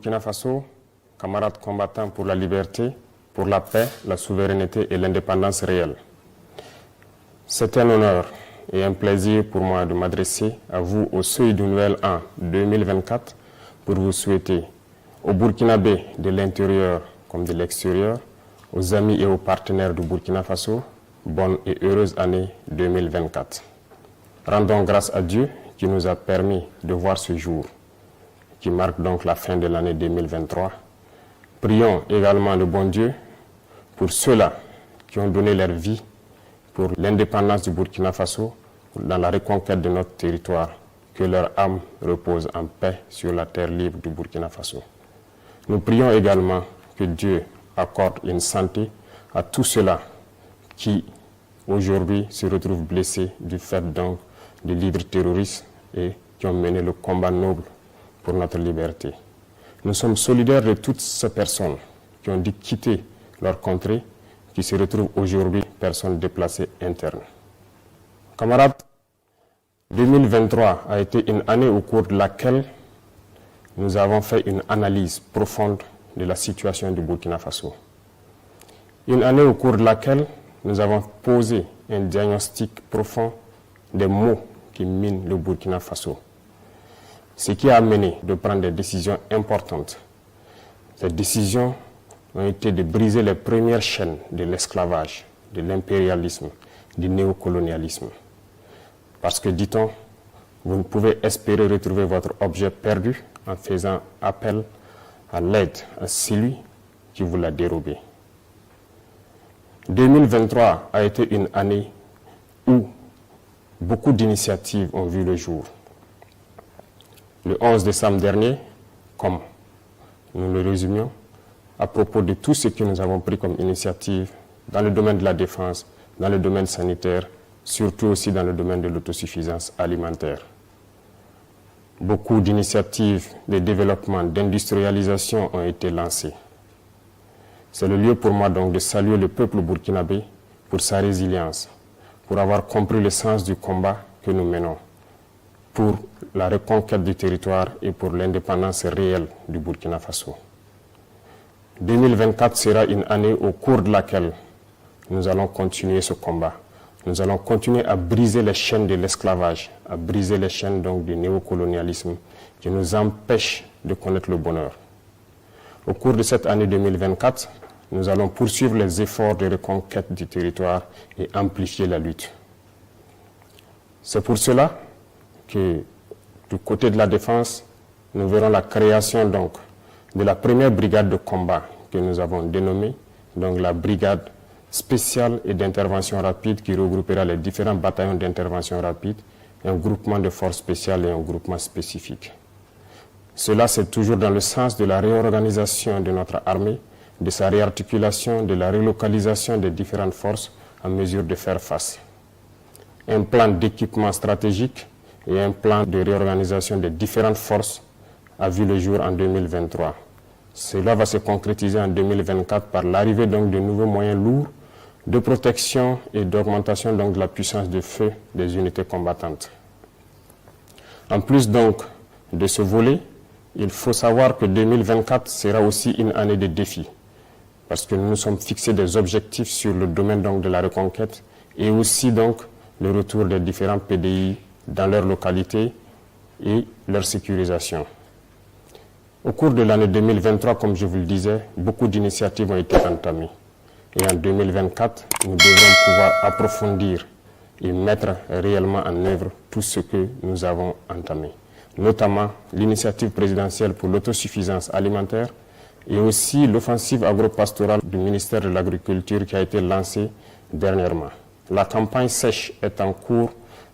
Burkina Faso, camarades combattants pour la liberté, pour la paix, la souveraineté et l'indépendance réelle. C'est un honneur et un plaisir pour moi de m'adresser à vous au seuil du nouvel an 2024 pour vous souhaiter aux Burkinabés de l'intérieur comme de l'extérieur, aux amis et aux partenaires du Burkina Faso, bonne et heureuse année 2024. Rendons grâce à Dieu qui nous a permis de voir ce jour, qui marque donc la fin de l'année 2023. Prions également le bon Dieu pour ceux-là qui ont donné leur vie pour l'indépendance du Burkina Faso, dans la reconquête de notre territoire, que leur âme repose en paix sur la terre libre du Burkina Faso. Nous prions également que Dieu accorde une santé à tous ceux-là qui aujourd'hui se retrouvent blessés du fait donc des leaders terroristes et qui ont mené le combat noble pour notre liberté. Nous sommes solidaires de toutes ces personnes qui ont dû quitter leur contrée, qui se retrouvent aujourd'hui personnes déplacées internes. Camarades, 2023 a été une année au cours de laquelle nous avons fait une analyse profonde de la situation du Burkina Faso. Une année au cours de laquelle nous avons posé un diagnostic profond des maux qui minent le Burkina Faso. Ce qui a amené de prendre des décisions importantes. Ces décisions ont été de briser les premières chaînes de l'esclavage, de l'impérialisme, du néocolonialisme. Parce que, dit-on, vous ne pouvez espérer retrouver votre objet perdu en faisant appel à l'aide à celui qui vous l'a dérobé. 2023 a été une année où beaucoup d'initiatives ont vu le jour. Le 11 décembre dernier, comme nous le résumions, à propos de tout ce que nous avons pris comme initiative dans le domaine de la défense, dans le domaine sanitaire, surtout aussi dans le domaine de l'autosuffisance alimentaire. Beaucoup d'initiatives de développement, d'industrialisation ont été lancées. C'est le lieu pour moi donc de saluer le peuple burkinabé pour sa résilience, pour avoir compris le sens du combat que nous menons, pour la reconquête du territoire et pour l'indépendance réelle du Burkina Faso. 2024 sera une année au cours de laquelle nous allons continuer ce combat. Nous allons continuer à briser les chaînes de l'esclavage, à briser les chaînes donc du néocolonialisme qui nous empêchent de connaître le bonheur. Au cours de cette année 2024, nous allons poursuivre les efforts de reconquête du territoire et amplifier la lutte. C'est pour cela que du côté de la défense, nous verrons la création donc de la première brigade de combat que nous avons dénommée, donc la brigade spéciale et d'intervention rapide qui regroupera les différents bataillons d'intervention rapide, un groupement de forces spéciales et un groupement spécifique. Cela, c'est toujours dans le sens de la réorganisation de notre armée, de sa réarticulation, de la relocalisation des différentes forces en mesure de faire face. Un plan d'équipement stratégique et un plan de réorganisation des différentes forces a vu le jour en 2023. Cela va se concrétiser en 2024 par l'arrivée donc de nouveaux moyens lourds de protection et d'augmentation donc de la puissance de feu des unités combattantes. En plus donc de ce volet, il faut savoir que 2024 sera aussi une année de défis, parce que nous nous sommes fixés des objectifs sur le domaine donc de la reconquête et aussi donc le retour des différents PDI dans leur localité et leur sécurisation. Au cours de l'année 2023, comme je vous le disais, beaucoup d'initiatives ont été entamées. Et en 2024, nous devrons pouvoir approfondir et mettre réellement en œuvre tout ce que nous avons entamé. Notamment l'initiative présidentielle pour l'autosuffisance alimentaire et aussi l'offensive agro-pastorale du ministère de l'Agriculture qui a été lancée dernièrement. La campagne sèche est en cours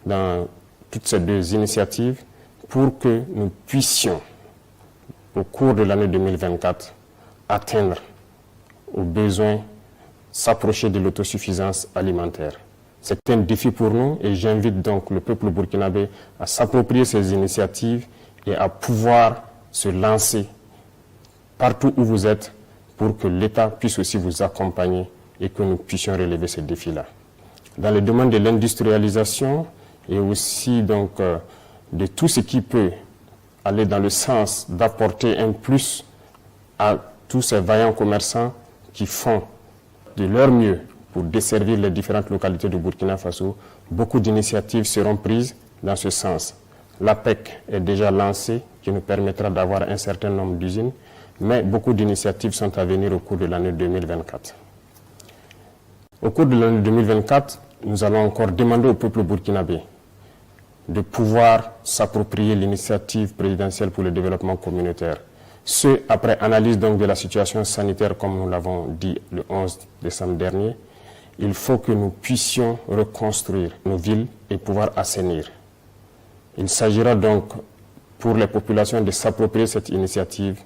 dans toutes ces deux initiatives pour que nous puissions, au cours de l'année 2024, atteindre aux besoins, s'approcher de l'autosuffisance alimentaire. C'est un défi pour nous et j'invite donc le peuple burkinabé à s'approprier ces initiatives et à pouvoir se lancer partout où vous êtes pour que l'État puisse aussi vous accompagner et que nous puissions relever ces défis-là. Dans le domaine de l'industrialisation et aussi donc de tout ce qui peut aller dans le sens d'apporter un plus à tous ces vaillants commerçants qui font de leur mieux pour desservir les différentes localités du Burkina Faso. Beaucoup d'initiatives seront prises dans ce sens. L'APEC est déjà lancée, qui nous permettra d'avoir un certain nombre d'usines, mais beaucoup d'initiatives sont à venir au cours de l'année 2024. Au cours de l'année 2024, nous allons encore demander au peuple burkinabé de pouvoir s'approprier l'initiative présidentielle pour le développement communautaire. Ce, après analyse donc de la situation sanitaire, comme nous l'avons dit le 11 décembre dernier, il faut que nous puissions reconstruire nos villes et pouvoir assainir. Il s'agira donc pour les populations de s'approprier cette initiative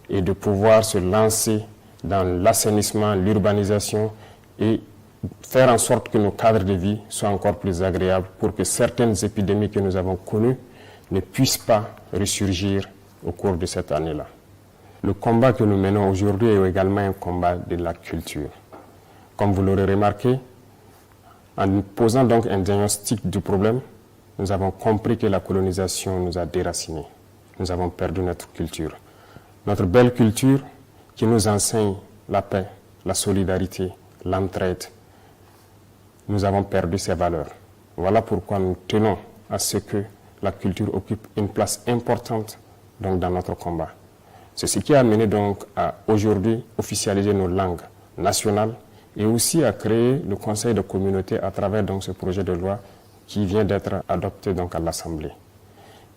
et de pouvoir se lancer dans l'assainissement, l'urbanisation et faire en sorte que nos cadres de vie soient encore plus agréables pour que certaines épidémies que nous avons connues ne puissent pas ressurgir au cours de cette année-là. Le combat que nous menons aujourd'hui est également un combat de la culture. Comme vous l'aurez remarqué, en posant donc un diagnostic du problème, nous avons compris que la colonisation nous a déracinés. Nous avons perdu notre culture. Notre belle culture qui nous enseigne la paix, la solidarité, l'entraide. Nous avons perdu ces valeurs. Voilà pourquoi nous tenons à ce que la culture occupe une place importante donc, dans notre combat. C'est ce qui a amené donc à aujourd'hui officialiser nos langues nationales et aussi à créer le Conseil de communauté à travers donc, ce projet de loi qui vient d'être adopté donc, à l'Assemblée.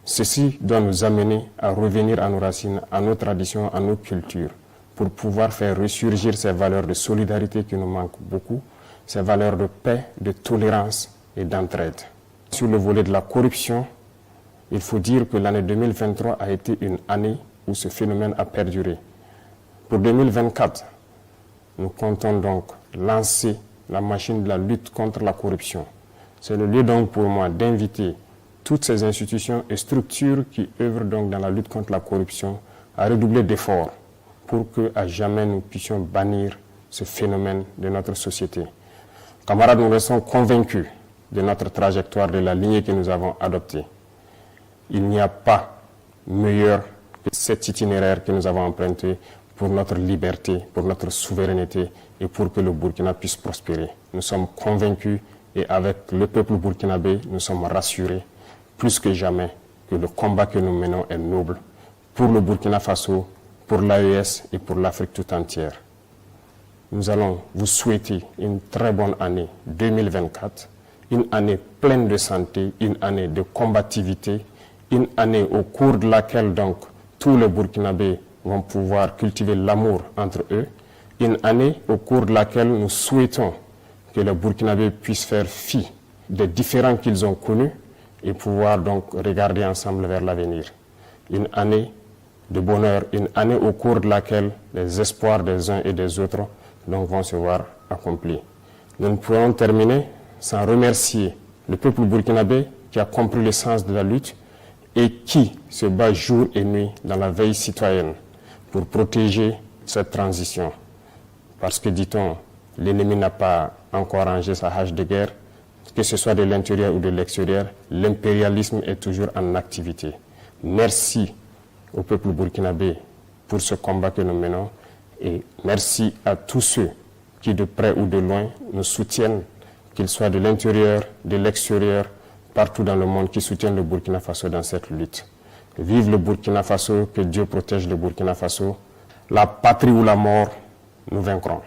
Ceci doit nous amener à revenir à nos racines, à nos traditions, à nos cultures, pour pouvoir faire ressurgir ces valeurs de solidarité qui nous manquent beaucoup, ces valeurs de paix, de tolérance et d'entraide. Sur le volet de la corruption, il faut dire que l'année 2023 a été une année où ce phénomène a perduré. Pour 2024, nous comptons donc lancer la machine de la lutte contre la corruption. C'est le lieu donc pour moi d'inviter toutes ces institutions et structures qui œuvrent donc dans la lutte contre la corruption à redoubler d'efforts pour qu'à jamais nous puissions bannir ce phénomène de notre société. Camarades, nous restons convaincus de notre trajectoire, de la lignée que nous avons adoptée. Il n'y a pas meilleur que cet itinéraire que nous avons emprunté pour notre liberté, pour notre souveraineté et pour que le Burkina puisse prospérer. Nous sommes convaincus et avec le peuple burkinabé, nous sommes rassurés plus que jamais que le combat que nous menons est noble pour le Burkina Faso, pour l'AES et pour l'Afrique tout entière. Nous allons vous souhaiter une très bonne année 2024, une année pleine de santé, une année de combativité, une année au cours de laquelle donc tous les Burkinabés vont pouvoir cultiver l'amour entre eux, une année au cours de laquelle nous souhaitons que les Burkinabés puissent faire fi des différends qu'ils ont connus et pouvoir donc regarder ensemble vers l'avenir. Une année de bonheur, une année au cours de laquelle les espoirs des uns et des autres donc vont se voir accomplis. Nous ne pourrons terminer sans remercier le peuple burkinabé qui a compris le sens de la lutte et qui se bat jour et nuit dans la veille citoyenne pour protéger cette transition. Parce que, dit-on, l'ennemi n'a pas encore rangé sa hache de guerre, que ce soit de l'intérieur ou de l'extérieur, l'impérialisme est toujours en activité. Merci au peuple burkinabé pour ce combat que nous menons et merci à tous ceux qui, de près ou de loin, nous soutiennent, qu'ils soient de l'intérieur, de l'extérieur, partout dans le monde, qui soutiennent le Burkina Faso dans cette lutte. Vive le Burkina Faso, que Dieu protège le Burkina Faso. La patrie ou la mort, nous vaincrons.